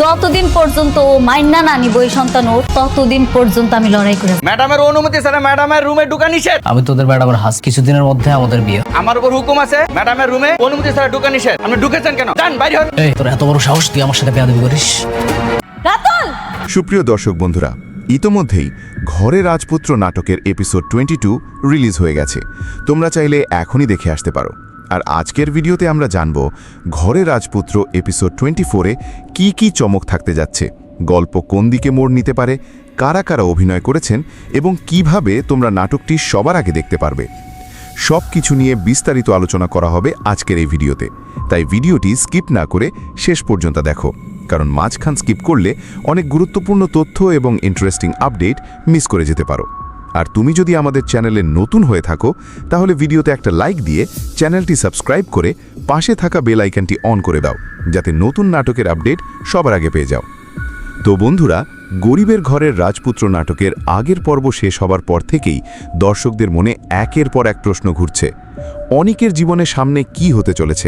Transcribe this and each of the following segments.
যতদিন পর্যন্ত ও মাইন্না না নিব এই সন্তান ওর, ততদিন পর্যন্ত আমি লড়াই করে যাবো। ম্যাডামের অনুমতি ছাড়া ম্যাডামের রুমে ঢোকা নিষেধ। আমি তোদের ম্যাডামের হাস, কিছুদিনের মধ্যে আমাদের বিয়ে। আমার উপর হুকুম আছে, ম্যাডামের রুমে অনুমতি ছাড়া ঢোকা নিষেধ। আপনি ঢুকেছেন কেন? যান বাইরে হন। এই তোর এত বড় সাহস, তুই আমার সাথে বেয়াদবি করিস? রাতুল! সুপ্রিয় দর্শক বন্ধুরা, ইতোমধ্যেই ঘরে রাজপুত্র নাটকের এপিসোড 22 রিলিজ হয়ে গেছে। তোমরা চাইলে এখনই দেখে আসতে পারো। আর আজকের ভিডিওতে আমরা জানব ঘরে রাজপুত্র এপিসোড 24-এ কি কি চমক থাকতে যাচ্ছে, গল্প কোন দিকে মোড় নিতে পারে, কারা কারা অভিনয় করেছেন এবং কিভাবে তোমরা নাটকটি সবার আগে দেখতে পারবে। সব কিছু নিয়ে বিস্তারিত আলোচনা করা হবে আজকের এই ভিডিওতে, তাই ভিডিওটি স্কিপ না করে শেষ পর্যন্ত দেখো, কারণ মাঝখান স্কিপ করলে অনেক গুরুত্বপূর্ণ তথ্য এবং ইন্টারেস্টিং আপডেট মিস করে যেতে পারো। আর তুমি যদি আমাদের চ্যানেলে নতুন হয়ে থাকো তাহলে ভিডিওতে একটা লাইক দিয়ে চ্যানেলটি সাবস্ক্রাইব করে পাশে থাকা বেল আইকনটি অন করে দাও, যাতে নতুন নাটকের আপডেট সবার আগে পেয়ে যাও। তো বন্ধুরা, গরিবের ঘরের রাজপুত্র নাটকের আগের পর্ব শেষ হবার পর থেকেই দর্শকদের মনে একের পর এক প্রশ্ন ঘুরছে। অনিকের জীবনে সামনে কি হতে চলেছে,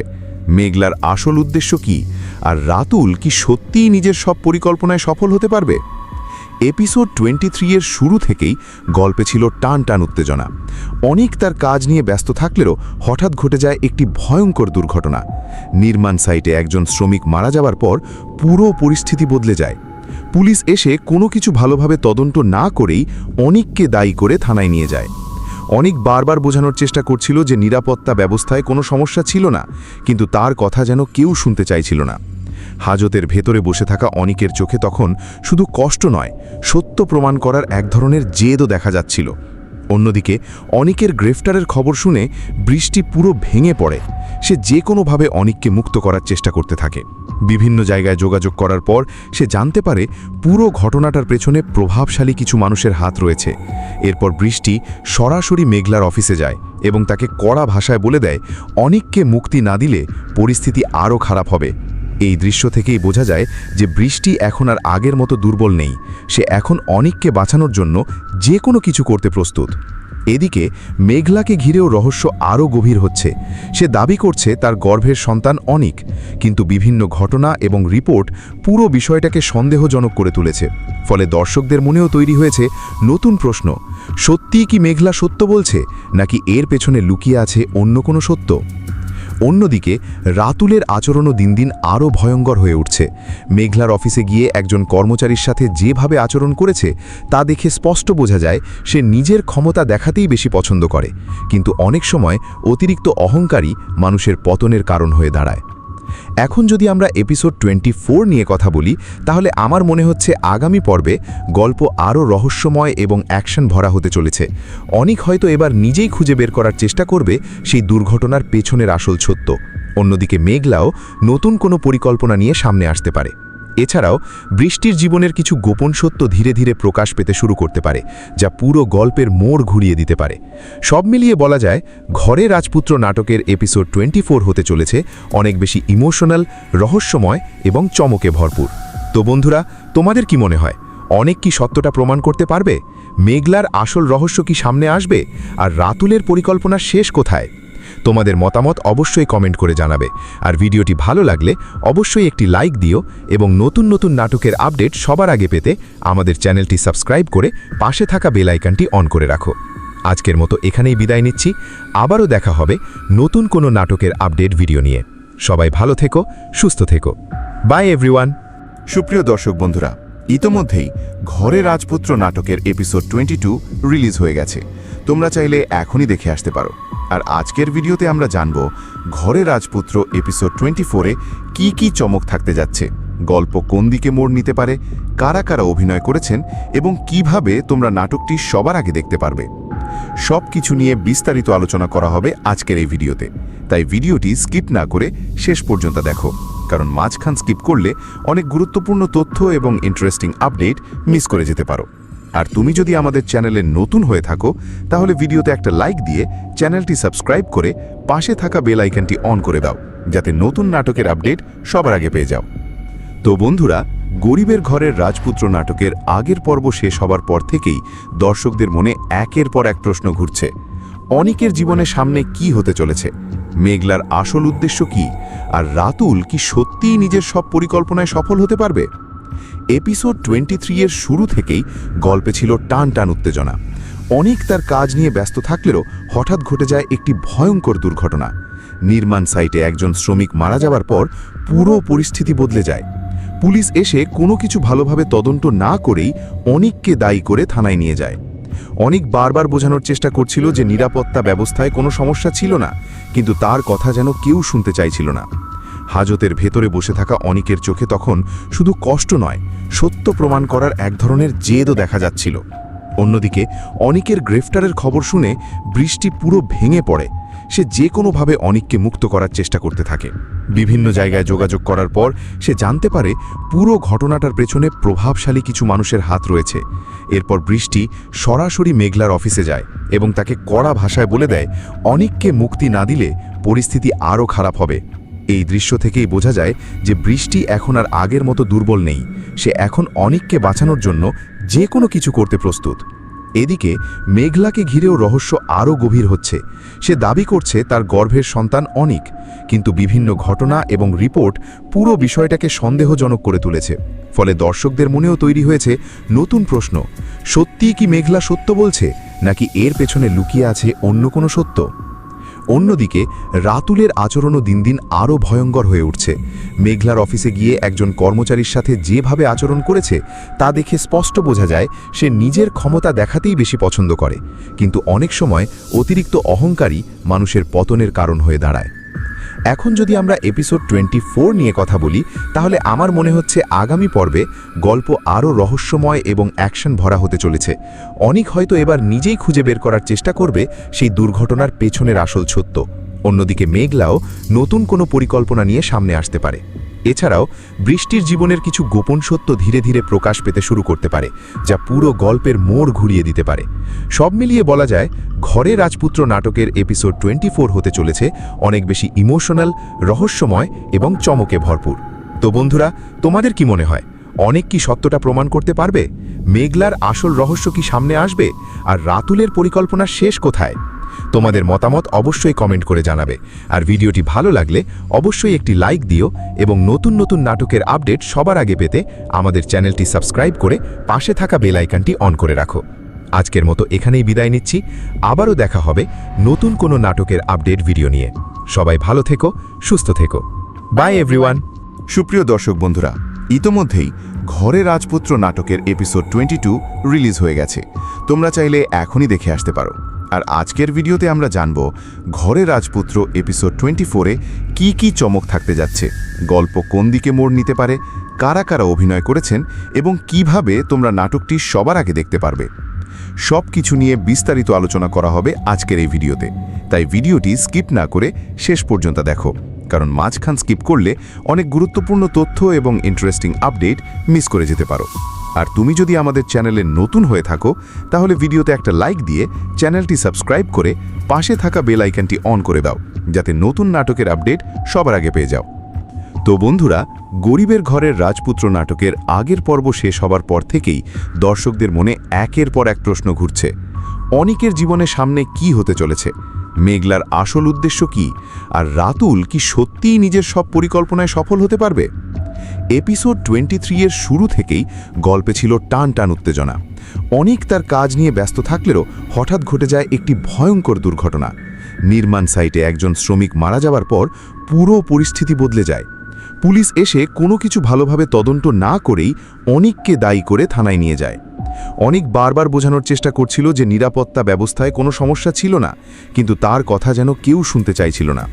মেঘলার আসল উদ্দেশ্য কি, আর রাতুল কি সত্যিই নিজের সব পরিকল্পনায় সফল হতে পারবে? এপিসোড 23-এর শুরু থেকেই গল্পে ছিল টান টান উত্তেজনা। অনিক তার কাজ নিয়ে ব্যস্ত থাকলেও হঠাৎ ঘটে যায় একটি ভয়ঙ্কর দুর্ঘটনা। নির্মাণ সাইটে একজন শ্রমিক মারা যাওয়ার পর পুরো পরিস্থিতি বদলে যায়। পুলিশ এসে কোনো কিছু ভালোভাবে তদন্ত না করেই অনিককে দায়ী করে থানায় নিয়ে যায়। অনিক বারবার বোঝানোর চেষ্টা করছিল যে নিরাপত্তা ব্যবস্থায় কোনো সমস্যা ছিল না, কিন্তু তার কথা যেন কেউ শুনতে চাইছিল না। হাজতের ভেতরে বসে থাকা অনিকের চোখে তখন শুধু কষ্ট নয়, সত্য প্রমাণ করার এক ধরনের জেদও দেখা যাচ্ছিল। অন্যদিকে অনিকের গ্রেফতারের খবর শুনে বৃষ্টি পুরো ভেঙে পড়ে। সে যে কোনোভাবে অনিককে মুক্ত করার চেষ্টা করতে থাকে। বিভিন্ন জায়গায় যোগাযোগ করার পর সে জানতে পারে পুরো ঘটনাটার পেছনে প্রভাবশালী কিছু মানুষের হাত রয়েছে। এরপর বৃষ্টি সরাসরি মেঘলার অফিসে যায় এবং তাকে কড়া ভাষায় বলে দেয় অনিককে মুক্তি না দিলে পরিস্থিতি আরও খারাপ হবে। এই দৃশ্য থেকেই বোঝা যায় যে বৃষ্টি এখন আর আগের মতো দুর্বল নেই। সে এখন অনিককে বাঁচানোর জন্য যে কোনো কিছু করতে প্রস্তুত। এদিকে মেঘলাকে ঘিরেও রহস্য আরও গভীর হচ্ছে। সে দাবি করছে তার গর্ভের সন্তান অনিক, কিন্তু বিভিন্ন ঘটনা এবং রিপোর্ট পুরো বিষয়টাকে সন্দেহজনক করে তুলেছে। ফলে দর্শকদের মনেও তৈরি হয়েছে নতুন প্রশ্ন, সত্যিই কি মেঘলা সত্য বলছে, নাকি এর পেছনে লুকিয়ে আছে অন্য কোনো সত্য? অন্যদিকে রাতুলের আচরণও দিন দিন আরও ভয়ঙ্কর হয়ে উঠছে। মেঘলার অফিসে গিয়ে একজন কর্মচারীর সাথে যেভাবে আচরণ করেছে তা দেখে স্পষ্ট বোঝা যায় সে নিজের ক্ষমতা দেখাতেই বেশি পছন্দ করে, কিন্তু অনেক সময় অতিরিক্ত অহংকারী মানুষের পতনের কারণ হয়ে দাঁড়ায়। এখন যদি আমরা এপিসোড 24 নিয়ে কথা বলি, তাহলে আমার মনে হচ্ছে আগামী পর্বে গল্প আরও রহস্যময় এবং অ্যাকশন ভরা হতে চলেছে। অনিক হয়তো এবার নিজেই খুঁজে বের করার চেষ্টা করবে সেই দুর্ঘটনার পেছনের আসল সত্য। অন্যদিকে মেঘলাও নতুন কোনো পরিকল্পনা নিয়ে সামনে আসতে পারে। এছাড়াও বৃষ্টির জীবনের কিছু গোপন সত্য ধীরে ধীরে প্রকাশ পেতে শুরু করতে পারে, যা পুরো গল্পের মোড় ঘুরিয়ে দিতে পারে। সব মিলিয়ে বলা যায় ঘরে রাজপুত্র নাটকের এপিসোড 24 হতে চলেছে অনেক বেশি ইমোশনাল, রহস্যময় এবং চমকে ভরপুর। তো বন্ধুরা, তোমাদের কি মনে হয়, অনেক কি সত্যটা প্রমাণ করতে পারবে? মেঘলার আসল রহস্য কি সামনে আসবে? আর রাতুলের পরিকল্পনা শেষ কোথায়? তোমাদের মতামত অবশ্যই কমেন্ট করে জানাবে। আর ভিডিওটি ভালো লাগলে অবশ্যই একটি লাইক দিও এবং নতুন নতুন নাটকের আপডেট সবার আগে পেতে আমাদের চ্যানেলটি সাবস্ক্রাইব করে পাশে থাকা বেল আইকনটি অন করে রাখো। আজকের মতো এখানেই বিদায় নিচ্ছি। আবারও দেখা হবে নতুন কোনো নাটকের আপডেট ভিডিও নিয়ে। সবাই ভালো থেকো, সুস্থ থেকো। By everyone. সুপ্রিয় দর্শক বন্ধুরা, ইতোমধ্যেই ঘরে রাজপুত্র নাটকের এপিসোড 22 রিলিজ হয়ে গেছে। তোমরা চাইলে এখনই দেখে আসতে পারো। আর আজকের ভিডিওতে আমরা জানব ঘরে রাজপুত্র এপিসোড 24-এ কি কি চমক থাকতে যাচ্ছে, গল্প কোন দিকে মোড় নিতে পারে, কারা কারা অভিনয় করেছেন এবং কিভাবে তোমরা নাটকটি সবার আগে দেখতে পারবে। সব কিছু নিয়ে বিস্তারিত আলোচনা করা হবে আজকের এই ভিডিওতে, তাই ভিডিওটি স্কিপ না করে শেষ পর্যন্ত দেখো, কারণ মাঝখান স্কিপ করলে অনেক গুরুত্বপূর্ণ তথ্য এবং ইন্টারেস্টিং আপডেট মিস করে যেতে পারো। আর তুমি যদি আমাদের চ্যানেলে নতুন হয়ে থাকো তাহলে ভিডিওতে একটা লাইক দিয়ে চ্যানেলটি সাবস্ক্রাইব করে পাশে থাকা বেল আইকনটি অন করে দাও, যাতে নতুন নাটকের আপডেট সবার আগে পেয়ে যাও। তো বন্ধুরা, গরিবের ঘরের রাজপুত্র নাটকের আগের পর্ব শেষ হবার পর থেকেই দর্শকদের মনে একের পর এক প্রশ্ন ঘুরছে। অনিকের জীবনে সামনে কি হতে চলেছে, মেঘলার আসল উদ্দেশ্য কি, আর রাতুল কি সত্যিই নিজের সব পরিকল্পনায় সফল হতে পারবে? এপিসোড 23 এর শুরু থেকেই গল্পে ছিল টান টান উত্তেজনা। অনেক তার কাজ নিয়ে ব্যস্ত থাকলেও হঠাৎ ঘটে যায় একটি ভয়ঙ্কর দুর্ঘটনা। নির্মাণ সাইটে একজন শ্রমিক মারা যাওয়ার পর পুরো পরিস্থিতি বদলে যায়। পুলিশ এসে কোনো কিছু ভালোভাবে তদন্ত না করেই অনিককে দায়ী করে থানায় নিয়ে যায়। অনিক বারবার বোঝানোর চেষ্টা করছিল যে নিরাপত্তা ব্যবস্থায় কোনো সমস্যা ছিল না, কিন্তু তার কথা যেন কেউ শুনতে চাইছিল না। হাজতের ভেতরে বসে থাকা অনিকের চোখে তখন শুধু কষ্ট নয়, সত্য প্রমাণ করার এক ধরনের জেদও দেখা যাচ্ছিল। অন্যদিকে অনিকের গ্রেফতারের খবর শুনে বৃষ্টি পুরো ভেঙে পড়ে। সে যে কোনোভাবে অনিককে মুক্ত করার চেষ্টা করতে থাকে। বিভিন্ন জায়গায় যোগাযোগ করার পর সে জানতে পারে পুরো ঘটনাটার পেছনে প্রভাবশালী কিছু মানুষের হাত রয়েছে। এরপর বৃষ্টি সরাসরি মেঘলার অফিসে যায় এবং তাকে কড়া ভাষায় বলে দেয় অনিককে মুক্তি না দিলে পরিস্থিতি আরও খারাপ হবে। এই দৃশ্য থেকেই বোঝা যায় যে বৃষ্টি এখন আর আগের মতো দুর্বল নেই। সে এখন অনিককে বাঁচানোর জন্য যে কোনো কিছু করতে প্রস্তুত। এদিকে মেঘলাকে ঘিরেও রহস্য আরও গভীর হচ্ছে। সে দাবি করছে তার গর্ভের সন্তান অনিক, কিন্তু বিভিন্ন ঘটনা এবং রিপোর্ট পুরো বিষয়টাকে সন্দেহজনক করে তুলেছে। ফলে দর্শকদের মনেও তৈরি হয়েছে নতুন প্রশ্ন, সত্যিই কি মেঘলা সত্য বলছে, নাকি এর পেছনে লুকিয়ে আছে অন্য কোনো সত্য? অন্যদিকে রাতুলের আচরণও দিন দিন আরও ভয়ঙ্কর হয়ে উঠছে। মেঘলার অফিসে গিয়ে একজন কর্মচারীর সাথে যেভাবে আচরণ করেছে তা দেখে স্পষ্ট বোঝা যায় সে নিজের ক্ষমতা দেখাতেই বেশি পছন্দ করে, কিন্তু অনেক সময় অতিরিক্ত অহংকারী মানুষের পতনের কারণ হয়ে দাঁড়ায়। এখন যদি আমরা এপিসোড 24 নিয়ে কথা বলি, তাহলে আমার মনে হচ্ছে আগামী পর্বে গল্প আরও রহস্যময় এবং অ্যাকশন ভরা হতে চলেছে। অনিক হয়তো এবার নিজেই খুঁজে বের করার চেষ্টা করবে সেই দুর্ঘটনার পেছনের আসল সত্য। অন্যদিকে মেঘলাও নতুন কোনো পরিকল্পনা নিয়ে সামনে আসতে পারে। এছাড়াও বৃষ্টির জীবনের কিছু গোপন সত্য ধীরে ধীরে প্রকাশ পেতে শুরু করতে পারে, যা পুরো গল্পের মোড় ঘুরিয়ে দিতে পারে। সব মিলিয়ে বলা যায় ঘরে রাজপুত্র নাটকের এপিসোড 24 হতে চলেছে অনেক বেশি ইমোশনাল, রহস্যময় এবং চমকে ভরপুর। তো বন্ধুরা, তোমাদের কি মনে হয়, অনেক কি সত্যটা প্রমাণ করতে পারবে? মেঘলার আসল রহস্য কি সামনে আসবে? আর রাতুলের পরিকল্পনার শেষ কোথায়? তোমাদের মতামত অবশ্যই কমেন্ট করে জানাবে। আর ভিডিওটি ভালো লাগলে অবশ্যই একটি লাইক দিও এবং নতুন নতুন নাটকের আপডেট সবার আগে পেতে আমাদের চ্যানেলটি সাবস্ক্রাইব করে পাশে থাকা বেল আইকনটি অন করে রাখো। আজকের মতো এখানেই বিদায় নিচ্ছি। আবারও দেখা হবে নতুন কোনো নাটকের আপডেট ভিডিও নিয়ে। সবাই ভালো থেকো, সুস্থ থেকো। By everyone. সুপ্রিয় দর্শক বন্ধুরা, ইতোমধ্যেই ঘরে রাজপুত্র নাটকের এপিসোড 22 রিলিজ হয়ে গেছে। তোমরা চাইলে এখনই দেখে আসতে পারো। আর আজকের ভিডিওতে আমরা জানব ঘরে রাজপুত্র এপিসোড 24-এ কি কি চমক থাকতে যাচ্ছে, গল্প কোন দিকে মোড় নিতে পারে, কারা কারা অভিনয় করেছেন এবং কিভাবে তোমরা নাটকটি সবার আগে দেখতে পারবে। সব কিছু নিয়ে বিস্তারিত আলোচনা করা হবে আজকের এই ভিডিওতে। তাই ভিডিওটি স্কিপ না করে শেষ পর্যন্ত দেখো, কারণ মাঝখান স্কিপ করলে অনেক গুরুত্বপূর্ণ তথ্য এবং ইন্টারেস্টিং আপডেট মিস করে যেতে পারো। আর তুমি যদি আমাদের চ্যানেলে নতুন হয়ে থাকো, তাহলে ভিডিওতে একটা লাইক দিয়ে চ্যানেলটি সাবস্ক্রাইব করে পাশে থাকা বেল আইকনটি অন করে দাও, যাতে নতুন নাটকের আপডেট সবার আগে পেয়ে যাও। তো বন্ধুরা, গরিবের ঘরের রাজপুত্র নাটকের আগের পর্ব শেষ হবার পর থেকেই দর্শকদের মনে একের পর এক প্রশ্ন ঘুরছে। অনিকের জীবনে সামনে কি হতে চলেছে? মেঘলার আসল উদ্দেশ্য কি? আর রাতুল কি সত্যিই নিজের সব পরিকল্পনায় সফল হতে পারবে? এপিসোড 23 এর শুরু থেকেই গল্পে ছিল টান টান উত্তেজনা। অনিক তার কাজ নিয়ে ব্যস্ত থাকলেও হঠাৎ ঘটে যায় একটি ভয়ঙ্কর দুর্ঘটনা। নির্মাণ সাইটে একজন শ্রমিক মারা যাওয়ার পর পুরো পরিস্থিতি বদলে যায়। পুলিশ এসে কোনো কিছু ভালোভাবে তদন্ত না করেই অনিককে দায়ী করে থানায় নিয়ে যায়। অনিক বারবার বোঝানোর চেষ্টা করছিল যে নিরাপত্তা ব্যবস্থায় কোনো সমস্যা ছিল না, কিন্তু তার কথা যেন কেউ শুনতে চাইছিল না।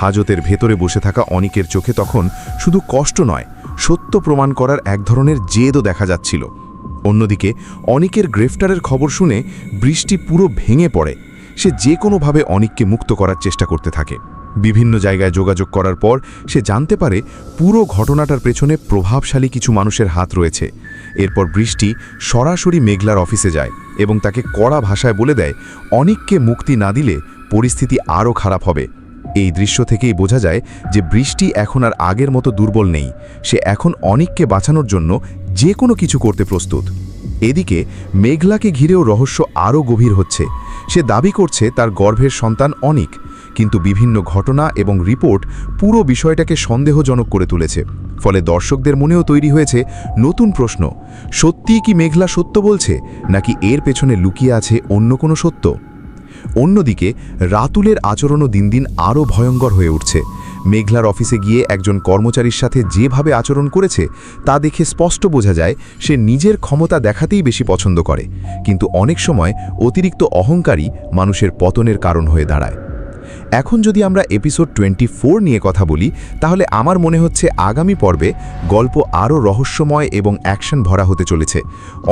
হাজতের ভেতরে বসে থাকা অনিকের চোখে তখন শুধু কষ্ট নয়, সত্য প্রমাণ করার এক ধরনের জেদও দেখা যাচ্ছিল। অন্যদিকে অনিকের গ্রেফতারের খবর শুনে বৃষ্টি পুরো ভেঙে পড়ে। সে যে কোনোভাবে অনিককে মুক্ত করার চেষ্টা করতে থাকে। বিভিন্ন জায়গায় যোগাযোগ করার পর সে জানতে পারে পুরো ঘটনাটার পেছনে প্রভাবশালী কিছু মানুষের হাত রয়েছে। এরপর বৃষ্টি সরাসরি মেঘলার অফিসে যায় এবং তাকে কড়া ভাষায় বলে দেয় অনিককে মুক্তি না দিলে পরিস্থিতি আরও খারাপ হবে। এই দৃশ্য থেকেই বোঝা যায় যে বৃষ্টি এখন আর আগের মতো দুর্বল নেই। সে এখন অনিককে বাঁচানোর জন্য যে কোনো কিছু করতে প্রস্তুত। এদিকে মেঘলাকে ঘিরেও রহস্য আরও গভীর হচ্ছে। সে দাবি করছে তার গর্ভের সন্তান অনিক, কিন্তু বিভিন্ন ঘটনা এবং রিপোর্ট পুরো বিষয়টাকে সন্দেহজনক করে তুলেছে। ফলে দর্শকদের মনেও তৈরি হয়েছে নতুন প্রশ্ন, সত্যিই কি মেঘলা সত্য বলছে, নাকি এর পেছনে লুকিয়ে আছে অন্য কোনো সত্য? অন্যদিকে রাতুলের আচরণও দিন দিন আরও ভয়ঙ্কর হয়ে উঠছে। মেঘলার অফিসে গিয়ে একজন কর্মচারীর সাথে যেভাবে আচরণ করেছে তা দেখে স্পষ্ট বোঝা যায় সে নিজের ক্ষমতা দেখাতেই বেশি পছন্দ করে, কিন্তু অনেক সময় অতিরিক্ত অহংকারী মানুষের পতনের কারণ হয়ে দাঁড়ায়। এখন যদি আমরা এপিসোড 24 নিয়ে কথা বলি, তাহলে আমার মনে হচ্ছে আগামী পর্বে গল্প আরও রহস্যময় এবং অ্যাকশন ভরা হতে চলেছে।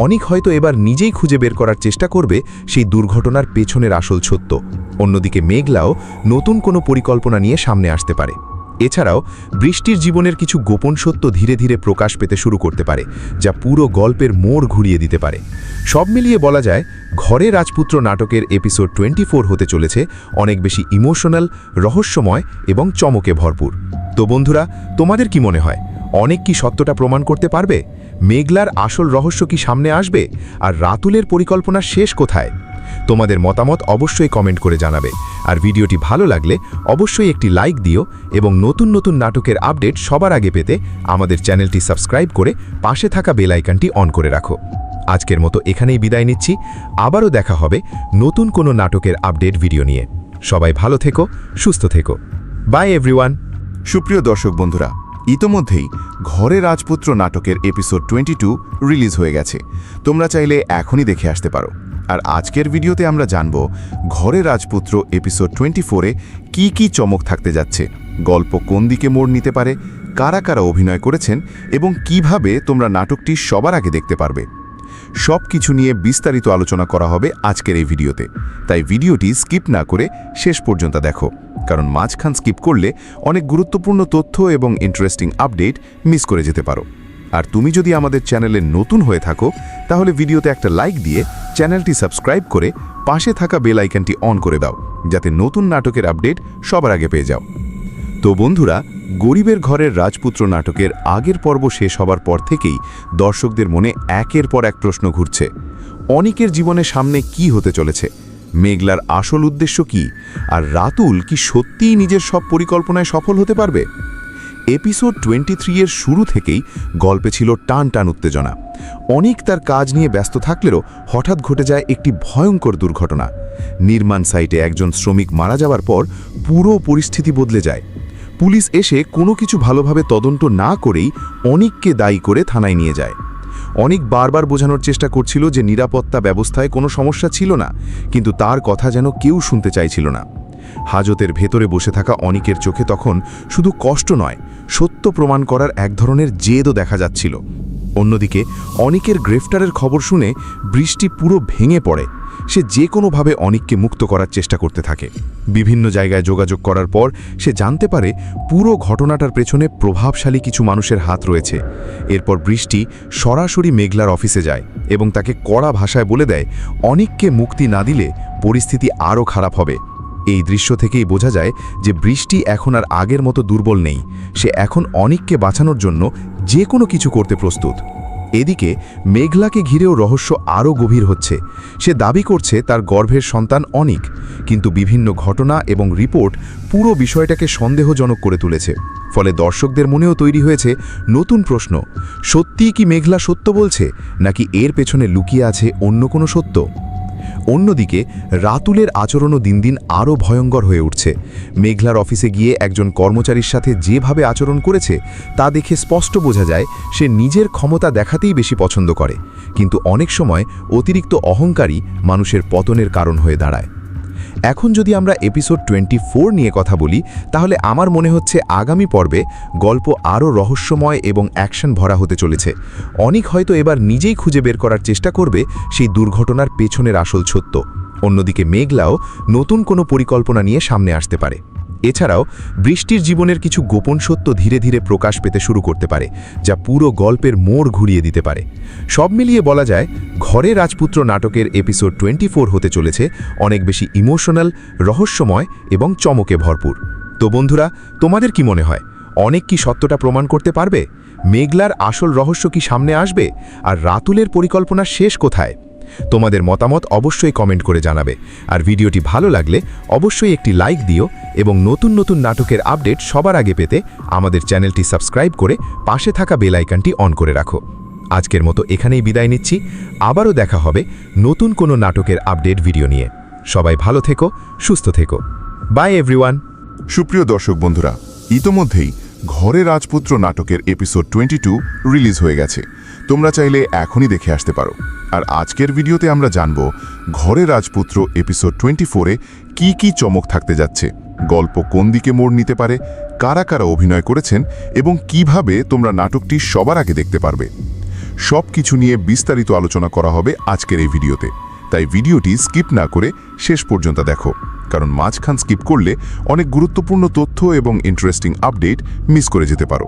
অনেক হয়তো এবার নিজেই খুঁজে বের করার চেষ্টা করবে সেই দুর্ঘটনার পেছনের আসল সত্য। অন্যদিকে মেঘলাও নতুন কোনো পরিকল্পনা নিয়ে সামনে আসতে পারে। এছাড়াও বৃষ্টির জীবনের কিছু গোপন সত্য ধীরে ধীরে প্রকাশ পেতে শুরু করতে পারে, যা পুরো গল্পের মোড় ঘুরিয়ে দিতে পারে। সব মিলিয়ে বলা যায়, ঘরে রাজপুত্র নাটকের এপিসোড 24 হতে চলেছে অনেক বেশি ইমোশনাল, রহস্যময় এবং চমকে ভরপুর। তো বন্ধুরা, তোমাদের কি মনে হয়, অনেক কি সত্যটা প্রমাণ করতে পারবে? মেঘলার আসল রহস্য কি সামনে আসবে? আর রাতুলের পরিকল্পনা শেষ কোথায়? তোমাদের মতামত অবশ্যই কমেন্ট করে জানাবে। আর ভিডিওটি ভালো লাগলে অবশ্যই একটি লাইক দিও এবং নতুন নতুন নাটকের আপডেট সবার আগে পেতে আমাদের চ্যানেলটি সাবস্ক্রাইব করে পাশে থাকা বেল আইকনটি অন করে রাখো। আজকের মতো এখানেই বিদায় নিচ্ছি। আবারও দেখা হবে নতুন কোনো নাটকের আপডেট ভিডিও নিয়ে। সবাই ভালো থেকো, সুস্থ থেকো। By everyone. সুপ্রিয় দর্শক বন্ধুরা, ইতোমধ্যেই ঘরে রাজপুত্র নাটকের এপিসোড 22 রিলিজ হয়ে গেছে। তোমরা চাইলে এখনই দেখে আসতে পারো। আর আজকের ভিডিওতে আমরা জানব ঘরে রাজপুত্র এপিসোড 24-এ কি কি চমক থাকতে যাচ্ছে, গল্প কোন দিকে মোড় নিতে পারে, কারা কারা অভিনয় করেছেন এবং কিভাবে তোমরা নাটকটি সবার আগে দেখতে পারবে। সব কিছু নিয়ে বিস্তারিত আলোচনা করা হবে আজকের এই ভিডিওতে। তাই ভিডিওটি স্কিপ না করে শেষ পর্যন্ত দেখো, কারণ মাঝখান স্কিপ করলে অনেক গুরুত্বপূর্ণ তথ্য এবং ইন্টারেস্টিং আপডেট মিস করে যেতে পারো। আর তুমি যদি আমাদের চ্যানেলে নতুন হয়ে থাকো, তাহলে ভিডিওতে একটা লাইক দিয়ে চ্যানেলটি সাবস্ক্রাইব করে পাশে থাকা বেল আইকনটি অন করে দাও, যাতে নতুন নাটকের আপডেট সবার আগে পেয়ে যাও। তো বন্ধুরা, গরিবের ঘরের রাজপুত্র নাটকের আগের পর্ব শেষ হবার পর থেকেই দর্শকদের মনে একের পর এক প্রশ্ন ঘুরছে। অনেকের জীবনে সামনে কি হতে চলেছে, মেঘলার আসল উদ্দেশ্য কি, আর রাতুল কি সত্যিই নিজের সব পরিকল্পনায় সফল হতে পারবে? এপিসোড 23-এর শুরু থেকেই গল্পে ছিল টান টান উত্তেজনা। অনেক তার কাজ নিয়ে ব্যস্ত থাকলেও হঠাৎ ঘটে যায় একটি ভয়ঙ্কর দুর্ঘটনা। নির্মাণ সাইটে একজন শ্রমিক মারা যাওয়ার পর পুরো পরিস্থিতি বদলে যায়। পুলিশ এসে কোনো কিছু ভালোভাবে তদন্ত না করেই অনেককে দায়ী করে থানায় নিয়ে যায়। অনেক বারবার বোঝানোর চেষ্টা করছিল যে নিরাপত্তা ব্যবস্থায় কোনো সমস্যা ছিল না, কিন্তু তার কথা যেন কেউ শুনতে চাইছিল না। হাজতের ভেতরে বসে থাকা অনেকের চোখে তখন শুধু কষ্ট নয়, সত্য প্রমাণ করার এক ধরনের জেদও দেখা যাচ্ছিল। অন্যদিকে অনেকের গ্রেফতারের খবর শুনে বৃষ্টি পুরো ভেঙে পড়ে। সে যে কোনোভাবে অনেককে মুক্ত করার চেষ্টা করতে থাকে। বিভিন্ন জায়গায় যোগাযোগ করার পর সে জানতে পারে পুরো ঘটনাটার পেছনে প্রভাবশালী কিছু মানুষের হাত রয়েছে। এরপর বৃষ্টি সরাসরি মেঘলার অফিসে যায় এবং তাকে কড়া ভাষায় বলে দেয় অনেককে মুক্তি না দিলে পরিস্থিতি আরও খারাপ হবে। এই দৃশ্য থেকেই বোঝা যায় যে বৃষ্টি এখন আর আগের মতো দুর্বল নেই। সে এখন অনেককে বাঁচানোর জন্য যে কোনো কিছু করতে প্রস্তুত। এদিকে মেঘলাকে ঘিরেও রহস্য আরও গভীর হচ্ছে। সে দাবি করছে তার গর্ভের সন্তান অনিক, কিন্তু বিভিন্ন ঘটনা এবং রিপোর্ট পুরো বিষয়টাকে সন্দেহজনক করে তুলেছে। ফলে দর্শকদের মনেও তৈরি হয়েছে নতুন প্রশ্ন, সত্যিই কি মেঘলা সত্য বলছে, নাকি এর পেছনে লুকিয়ে আছে অন্য কোনো সত্য? অন্যদিকে রাতুলের আচরণও দিন দিন আরও ভয়ঙ্কর হয়ে উঠছে। মেঘলার অফিসে গিয়ে একজন কর্মচারীর সাথে যেভাবে আচরণ করেছে তা দেখে স্পষ্ট বোঝা যায় সে নিজের ক্ষমতা দেখাতেই বেশি পছন্দ করে, কিন্তু অনেক সময় অতিরিক্ত অহংকারী মানুষের পতনের কারণ হয়ে দাঁড়ায়। এখন যদি আমরা এপিসোড 24 নিয়ে কথা বলি, তাহলে আমার মনে হচ্ছে আগামী পর্বে গল্প আরও রহস্যময় এবং অ্যাকশন ভরা হতে চলেছে। অনেক হয়তো এবার নিজেই খুঁজে বের করার চেষ্টা করবে সেই দুর্ঘটনার পেছনের আসল সত্য। অন্যদিকে মেঘলাও নতুন কোনো পরিকল্পনা নিয়ে সামনে আসতে পারে। এছাড়াও বৃষ্টির জীবনের কিছু গোপন সত্য ধীরে ধীরে প্রকাশ পেতে শুরু করতে পারে, যা পুরো গল্পের মোড় ঘুরিয়ে দিতে পারে। সব মিলিয়ে বলা যায়, ঘরে রাজপুত্র নাটকের এপিসোড 24 হতে চলেছে অনেক বেশি ইমোশনাল, রহস্যময় এবং চমকে ভরপুর। তো বন্ধুরা, তোমাদের কি মনে হয়, অনেক কি সত্যটা প্রমাণ করতে পারবে? মেঘলার আসল রহস্য কি সামনে আসবে? আর রাতুলের পরিকল্পনা শেষ কোথায়? তোমাদের মতামত অবশ্যই কমেন্ট করে জানাবে আর ভিডিওটি ভালো লাগলে অবশ্যই একটি লাইক দিও এবং নতুন নতুন নাটকের আপডেট সবার আগে পেতে আমাদের চ্যানেলটি সাবস্ক্রাইব করে পাশে থাকা বেল আইকনটি অন করে রাখো। আজকের মতো এখানেই বিদায় নিচ্ছি, আবারও দেখা হবে নতুন কোনো নাটকের আপডেট ভিডিও নিয়ে। সবাই ভালো থেকো, সুস্থ থেকো। By everyone. সুপ্রিয় দর্শক বন্ধুরা, ইতোমধ্যেই ঘরে রাজপুত্র নাটকের এপিসোড 22 রিলিজ হয়ে গেছে। তোমরা চাইলে এখনই দেখে আসতে পারো। আর আজকের ভিডিওতে আমরা জানব ঘরে রাজপুত্র এপিসোড 24-এ কি কি চমক থাকতে যাচ্ছে, গল্প কোন দিকে মোড় নিতে পারে, কারা কারা অভিনয় করেছেন এবং কিভাবে তোমরা নাটকটি সবার আগে দেখতে পারবে। সব কিছু নিয়ে বিস্তারিত আলোচনা করা হবে আজকের এই ভিডিওতে, তাই ভিডিওটি স্কিপ না করে শেষ পর্যন্ত দেখো, কারণ মাঝখান স্কিপ করলে অনেক গুরুত্বপূর্ণ তথ্য এবং ইন্টারেস্টিং আপডেট মিস করে যেতে পারো।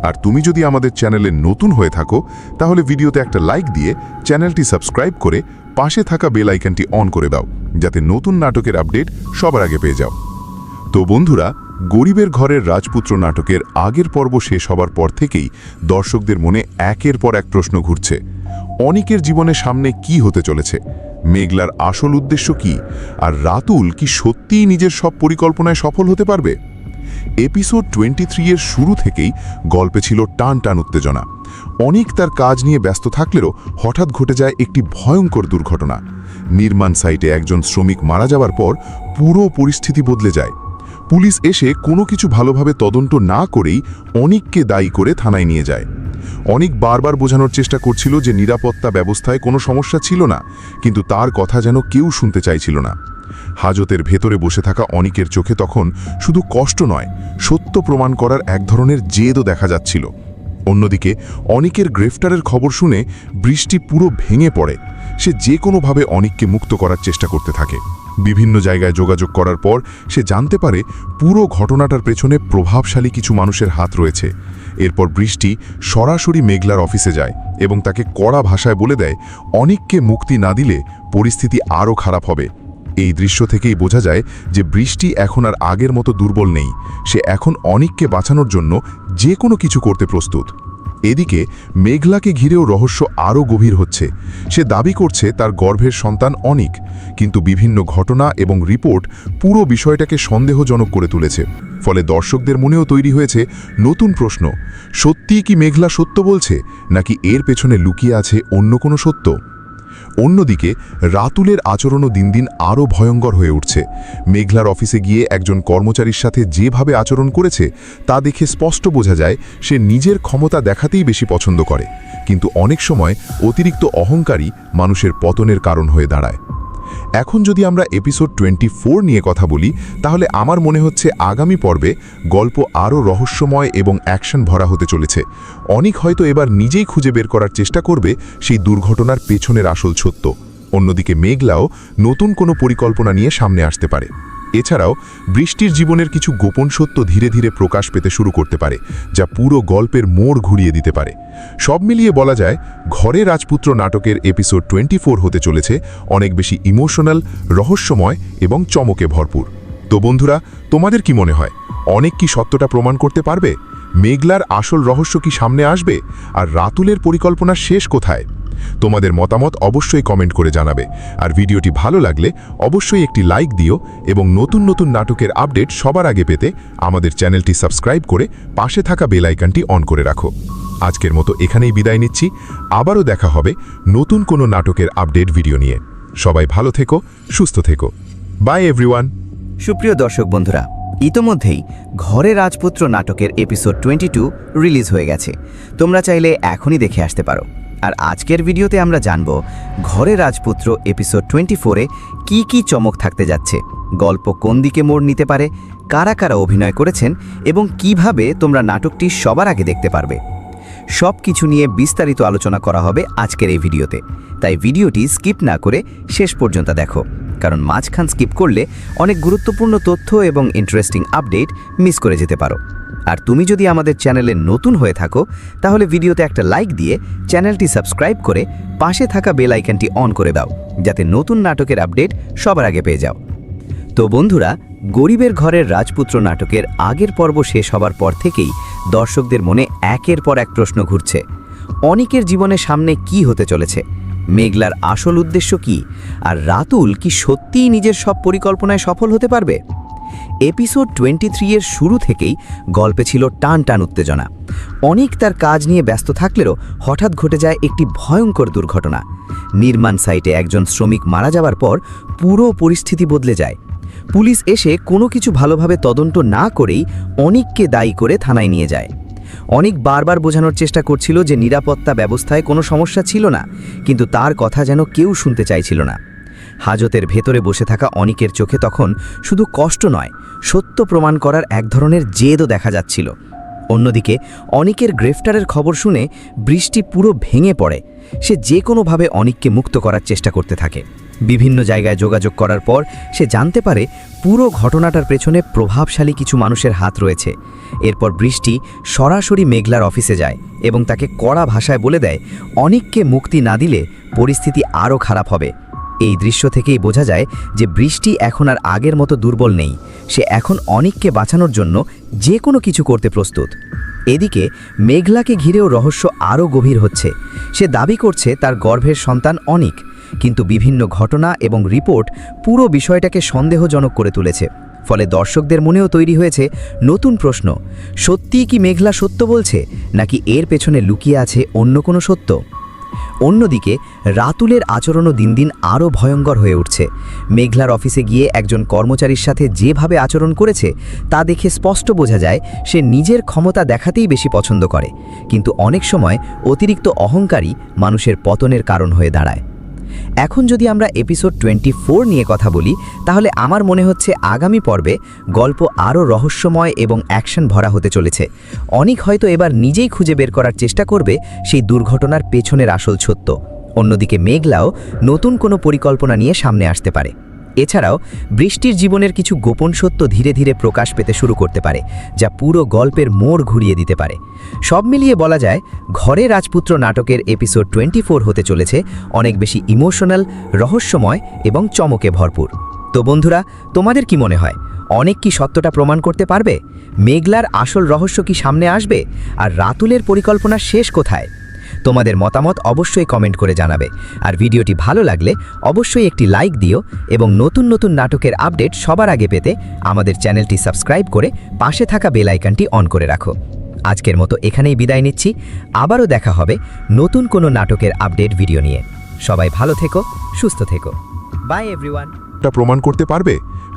আর তুমি যদি আমাদের চ্যানেলে নতুন হয়ে থাকো তাহলে ভিডিওতে একটা লাইক দিয়ে চ্যানেলটি সাবস্ক্রাইব করে পাশে থাকা বেল আইকনটি অন করে দাও, যাতে নতুন নাটকের আপডেট সবার আগে পেয়ে যাও। তো বন্ধুরা, গরিবের ঘরের রাজপুত্র নাটকের আগের পর্ব শেষ হবার পর থেকেই দর্শকদের মনে একের পর এক প্রশ্ন ঘুরছে। অনিকের জীবনে সামনে কি হতে চলেছে, মেঘলার আসল উদ্দেশ্য কি, আর রাতুল কি সত্যিই নিজের সব পরিকল্পনায় সফল হতে পারবে? এপিসোড 23-এর শুরু থেকেই গল্পে ছিল টান টান উত্তেজনা। অনিক তার কাজ নিয়ে ব্যস্ত থাকলেও হঠাৎ ঘটে যায় একটি ভয়ঙ্কর দুর্ঘটনা। নির্মাণ সাইটে একজন শ্রমিক মারা যাওয়ার পর পুরো পরিস্থিতি বদলে যায়। পুলিশ এসে কোনো কিছু ভালোভাবে তদন্ত না করেই অনিককে দায়ী করে থানায় নিয়ে যায়। অনিক বারবার বোঝানোর চেষ্টা করছিল যে নিরাপত্তা ব্যবস্থায় কোনো সমস্যা ছিল না, কিন্তু তার কথা যেন কেউ শুনতে চাইছিল না। হাজতের ভেতরে বসে থাকা অনিকের চোখে তখন শুধু কষ্ট নয়, সত্য প্রমাণ করার এক ধরনের জেদও দেখা যাচ্ছিল। অন্যদিকে অনিকের গ্রেফতারের খবর শুনে বৃষ্টি পুরো ভেঙে পড়ে। সে যে কোনোভাবে অনিককে মুক্ত করার চেষ্টা করতে থাকে। বিভিন্ন জায়গায় যোগাযোগ করার পর সে জানতে পারে পুরো ঘটনাটার পেছনে প্রভাবশালী কিছু মানুষের হাত রয়েছে। এরপর বৃষ্টি সরাসরি মেঘলার অফিসে যায় এবং তাকে কড়া ভাষায় বলে দেয় অনিককে মুক্তি না দিলে পরিস্থিতি আরও খারাপ হবে। এই দৃশ্য থেকেই বোঝা যায় যে বৃষ্টি এখন আর আগের মতো দুর্বল নেই। সে এখন অনিককে বাঁচানোর জন্য যে কোনো কিছু করতে প্রস্তুত। এদিকে মেঘলাকে ঘিরেও রহস্য আরও গভীর হচ্ছে। সে দাবি করছে তার গর্ভের সন্তান অনিক, কিন্তু বিভিন্ন ঘটনা এবং রিপোর্ট পুরো বিষয়টাকে সন্দেহজনক করে তুলেছে। ফলে দর্শকদের মনেও তৈরি হয়েছে নতুন প্রশ্ন, সত্যিই কি মেঘলা সত্য বলছে, নাকি এর পেছনে লুকিয়ে আছে অন্য কোনো সত্য? অন্যদিকে রাতুলের আচরণও দিন দিন আরও ভয়ঙ্কর হয়ে উঠছে। মেঘলার অফিসে গিয়ে একজন কর্মচারীর সাথে যেভাবে আচরণ করেছে তা দেখে স্পষ্ট বোঝা যায় সে নিজের ক্ষমতা দেখাতেই বেশি পছন্দ করে, কিন্তু অনেক সময় অতিরিক্ত অহংকারী মানুষের পতনের কারণ হয়ে দাঁড়ায়। এখন যদি আমরা এপিসোড 24 নিয়ে কথা বলি, তাহলে আমার মনে হচ্ছে আগামী পর্বে গল্প আরও রহস্যময় এবং অ্যাকশন ভরা হতে চলেছে। অনিক হয়তো এবার নিজেই খুঁজে বের করার চেষ্টা করবে সেই দুর্ঘটনার পেছনের আসল সত্য। অন্যদিকে মেঘলাও নতুন কোনো পরিকল্পনা নিয়ে সামনে আসতে পারে। এছাড়াও বৃষ্টির জীবনের কিছু গোপন সত্য ধীরে ধীরে প্রকাশ পেতে শুরু করতে পারে, যা পুরো গল্পের মোড় ঘুরিয়ে দিতে পারে। সব মিলিয়ে বলা যায় ঘরে রাজপুত্র নাটকের এপিসোড 24 হতে চলেছে অনেক বেশি ইমোশনাল, রহস্যময় এবং চমকে ভরপুর। তো বন্ধুরা, তোমাদের কি মনে হয়, অনেক কি সত্যটা প্রমাণ করতে পারবে? মেঘলার আসল রহস্য কি সামনে আসবে? আর রাতুলের পরিকল্পনা শেষ কোথায়? তোমাদের মতামত অবশ্যই কমেন্ট করে জানাবে। আর ভিডিওটি ভালো লাগলে অবশ্যই একটি লাইক দিও এবং নতুন নতুন নাটকের আপডেট সবার আগে পেতে আমাদের চ্যানেলটি সাবস্ক্রাইব করে পাশে থাকা বেল আইকনটি অন করে রাখো। আজকের মতো এখানেই বিদায় নিচ্ছি, আবারও দেখা হবে নতুন কোনো নাটকের আপডেট ভিডিও নিয়ে। সবাই ভালো থেকো, সুস্থ থেকো। By everyone. সুপ্রিয় দর্শক বন্ধুরা, ইতোমধ্যেই ঘরে রাজপুত্র নাটকের এপিসোড 22 রিলিজ হয়ে গেছে। তোমরা চাইলে এখনই দেখে আসতে পারো। আর আজকের ভিডিওতে আমরা জানব ঘরে রাজপুত্র এপিসোড 24-এ কি কি চমক থাকতে যাচ্ছে, গল্প কোন দিকে মোড় নিতে পারে, কারা কারা অভিনয় করেছেন এবং কিভাবে তোমরা নাটকটি সবার আগে দেখতে পারবে। সব কিছু নিয়ে বিস্তারিত আলোচনা করা হবে আজকের এই ভিডিওতে, তাই ভিডিওটি স্কিপ না করে শেষ পর্যন্ত দেখো, কারণ মাঝখান স্কিপ করলে অনেক গুরুত্বপূর্ণ তথ্য এবং ইন্টারেস্টিং আপডেট মিস করে যেতে পারো। আর তুমি যদি আমাদের চ্যানেলে নতুন হয়ে থাকো তাহলে ভিডিওতে একটা লাইক দিয়ে চ্যানেলটি সাবস্ক্রাইব করে পাশে থাকা বেল আইকনটি অন করে দাও, যাতে নতুন নাটকের আপডেট সবার আগে পেয়ে যাও। তো বন্ধুরা, গরিবের ঘরের রাজপুত্র নাটকের আগের পর্ব শেষ হবার পর থেকেই দর্শকদের মনে একের পর এক প্রশ্ন ঘুরছে। অনিকের জীবনে সামনে কি হতে চলেছে, মেঘলার আসল উদ্দেশ্য কি, আর রাতুল কি সত্যিই নিজের সব পরিকল্পনায় সফল হতে পারবে? এপিসোড 23 এর শুরু থেকেই গল্পে ছিল টান টান উত্তেজনা। অনেক তার কাজ নিয়ে ব্যস্ত থাকলেও হঠাৎ ঘটে যায় একটি ভয়ঙ্কর দুর্ঘটনা। নির্মাণ সাইটে একজন শ্রমিক মারা যাওয়ার পর পুরো পরিস্থিতি বদলে যায়। পুলিশ এসে কোনো কিছু ভালোভাবে তদন্ত না করেই অনিককে দায়ী করে থানায় নিয়ে যায়। অনিক বারবার বোঝানোর চেষ্টা করছিল যে নিরাপত্তা ব্যবস্থায় কোনো সমস্যা ছিল না, কিন্তু তার কথা যেন কেউ শুনতে চাইছিল না। হাজতের ভেতরে বসে থাকা অনিকের চোখে তখন শুধু কষ্ট নয়, সত্য প্রমাণ করার এক ধরনের জেদও দেখা যাচ্ছিল। অন্যদিকে অনিকের গ্রেফতারের খবর শুনে বৃষ্টি পুরো ভেঙে পড়ে। সে যে কোনোভাবে অনিককে মুক্ত করার চেষ্টা করতে থাকে। বিভিন্ন জায়গায় যোগাযোগ করার পর সে জানতে পারে পুরো ঘটনাটার পেছনে প্রভাবশালী কিছু মানুষের হাত রয়েছে। এরপর বৃষ্টি সরাসরি মেঘলার অফিসে যায় এবং তাকে কড়া ভাষায় বলে দেয় অনিককে মুক্তি না দিলে পরিস্থিতি আরও খারাপ হবে। এই দৃশ্য থেকেই বোঝা যায় যে বৃষ্টি এখন আর আগের মতো দুর্বল নেই। সে এখন অনিককে বাঁচানোর জন্য যে কোনো কিছু করতে প্রস্তুত। এদিকে মেঘলাকে ঘিরেও রহস্য আরও গভীর হচ্ছে। সে দাবি করছে তার গর্ভের সন্তান অনিক, কিন্তু বিভিন্ন ঘটনা এবং রিপোর্ট পুরো বিষয়টাকে সন্দেহজনক করে তুলেছে। ফলে দর্শকদের মনেও তৈরি হয়েছে নতুন প্রশ্ন, সত্যিই কি মেঘলা সত্য বলছে, নাকি এর পেছনে লুকিয়ে আছে অন্য কোনো সত্য? অন্যদিকে রাতুলের আচরণও দিন দিন আরও ভয়ঙ্কর হয়ে উঠছে। মেঘলার অফিসে গিয়ে একজন কর্মচারীর সাথে যেভাবে আচরণ করেছে তা দেখে স্পষ্ট বোঝা যায় সে নিজের ক্ষমতা দেখাতেই বেশি পছন্দ করে, কিন্তু অনেক সময় অতিরিক্ত অহংকারী মানুষের পতনের কারণ হয়ে দাঁড়ায়। এখন যদি আমরা এপিসোড 24 নিয়ে কথা বলি, তাহলে আমার মনে হচ্ছে আগামী পর্বে গল্প আরও রহস্যময় এবং অ্যাকশন ভরা হতে চলেছে। অনিক হয়তো এবার নিজেই খুঁজে বের করার চেষ্টা করবে সেই দুর্ঘটনার পেছনের আসল সত্য। অন্যদিকে মেঘলাও নতুন কোনো পরিকল্পনা নিয়ে সামনে আসতে পারে। এছাড়াও বৃষ্টির জীবনের কিছু গোপন সত্য ধীরে ধীরে প্রকাশ পেতে শুরু করতে পারে, যা পুরো গল্পের মোড় ঘুরিয়ে দিতে পারে। সব মিলিয়ে বলা যায় ঘরে রাজপুত্র নাটকের এপিসোড 24 হতে চলেছে অনেক বেশি ইমোশনাল, রহস্যময় এবং চমকে ভরপুর। তো বন্ধুরা, তোমাদের কি মনে হয়, অনেক কি সত্যটা প্রমাণ করতে পারবে? মেঘলার আসল রহস্য কি সামনে আসবে? আর রাতুলের পরিকল্পনা শেষ কোথায়? তোমাদের মতামত অবশ্যই কমেন্ট করে জানাবে। আর ভিডিওটি ভালো লাগলে অবশ্যই একটি লাইক দিও এবং নতুন নতুন নাটকের আপডেট সবার আগে পেতে আমাদের চ্যানেলটি সাবস্ক্রাইব করে পাশে থাকা বেল আইকনটি অন করে রাখো। আজকের মতো এখানেই বিদায় নিচ্ছি। আবারও দেখা হবে নতুন কোনো নাটকের আপডেট ভিডিও নিয়ে। সবাই ভালো থেকো, সুস্থ থেকো। By everyone. টা প্রমাণ করতে পারবে?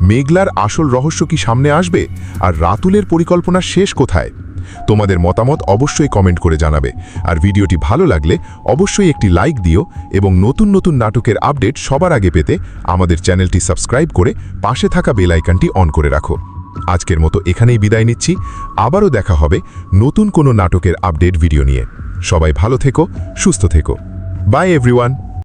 মেঘলার আসল রহস্য কি সামনে আসবে? আর রাতুলের পরিকল্পনা শেষ কোথায়? তোমাদের মতামত অবশ্যই কমেন্ট করে জানাবে। আর ভিডিওটি ভালো লাগলে অবশ্যই একটি লাইক দিও এবং নতুন নতুন নাটকের আপডেট সবার আগে পেতে আমাদের চ্যানেলটি সাবস্ক্রাইব করে পাশে থাকা বেল আইকনটি অন করে রাখো। আজকের মতো এখানেই বিদায় নিচ্ছি। আবারও দেখা হবে নতুন কোনো নাটকের আপডেট ভিডিও নিয়ে। সবাই ভালো থেকো, সুস্থ থেকো। By everyone.